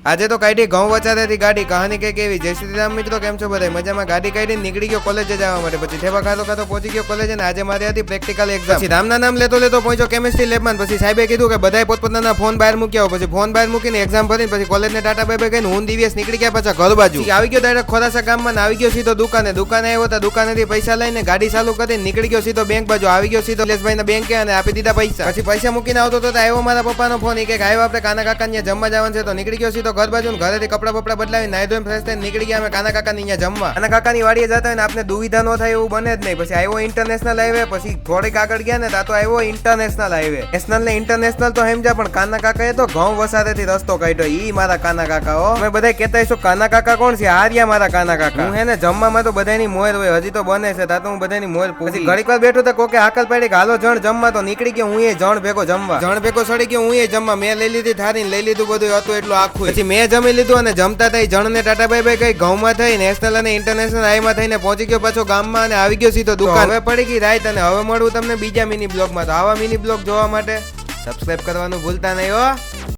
આજે તો કાઢી ઘઉં વચારેથી ગાડી કહાની કઈ કેવી. જય શ્રી રામ મિત્રો, કેમ છો બધા મજામાં. ગાડી કાઢી નીકળી ગયો કોલેજે જવા માટે. પછી ઠેબા ખાતો પહોંચી ગયો કોલેજ અને આજે મારી હતી પ્રેક્ટિકલ એક્ઝામ. પછી રામના નામ લેતો પહોંચ્યો કેમિસ્ટ્રી લેબમાં. પછી સાહેબે કીધું કે બધાય પોતપોતાના ફોન બહાર મૂક્યા. પછી ફોન બહાર મૂકીને એક્ઝામ ભરીને પછી કોલેજને ટાટા બાય કહીને હું દિવ્યેશ નીકળી ગયા પાછા ઘર બાજુ. આવી ગયો ડાયરેક્ટ ખોરાસા ગામમાં આવી ગયો સીધો દુકાને આવ્યો હતા. દુકાનેથી પૈસા લઈને ગાડી ચાલુ કરીને નીકળી ગયો સીધો બેંક બાજુ. આવી ગયો સીધો લેશભાઈ બેંકે અને આપી દીધા પૈસા. પછી પૈસા મૂકીને આવતો તો આવ્યો મારા પપ્પાનો ફોન. કે આવ્યો આપણે કાના કાકા ને જમવા જવાનું છે. તો નીકળી ગયો સીધો ઘર બાજુ. ઘરેથી કપડા બપડા બદલાવી નાઈ ધોઈને ફ્રેશ થઈને નીકળી ગયા અમે કાના કાકા ની જમવા. કાના કાકાની વાડીએ જતા હોય ને આપણે દુવિધા ન થાય એવું બને જ નહીં. પછી આવ્યો ઇન્ટરનેશનલ હાઈવે. પછી થોડીક આગળ ગયા ને તો આવ્યો ઇન્ટરનેશનલ હાઈવે. નેશનલ ને ઇન્ટરનેશનલ તો સમજ્યા, પણ કાના કાકાએ તો ઘઉં વસારેથી રસ્તો કાઢ્યો. ઈ મારા કાના કાકા હો. અમે બધા કહેતા હશો કાના કાકા કોણ છે? હાર્યા મારા કાના કાકા. હું હે ને જમવામાં તો બધાની મોર હોય, હજી તો બને છે. તા તો હું બધાની મોર પછી ઘડીક વાર બેઠો તો કોકે હાકલ પાડી કે હાલો જણ જમવા. તો નીકળી ગયો હું એ જણ ભેગો જમવા. જણ ભેગો સડી ગયો હું એ જમવા. મેં લઈ લીધી થારી, લઈ લીધું બધું હતું એટલું આખું. પછી મેં જમી લીધું અને જમતા થઈ જણ ને ટાટા બાય બાય કઈ ઘઉંમાં થઈ નેશનલ અને ઇન્ટરનેશનલ હાઈમાં થઈને પહોંચી ગયો પાછો ગામમાં અને આવી ગયો સીધો દુકાન. હવે પડી ગઈ રાઈટ અને હવે મળવું તમને બીજા મિની બ્લોગમાં. તો આવા મિની બ્લોગ જોવા માટે સબસ્ક્રાઇબ કરવાનું ભૂલતા નહીં હો.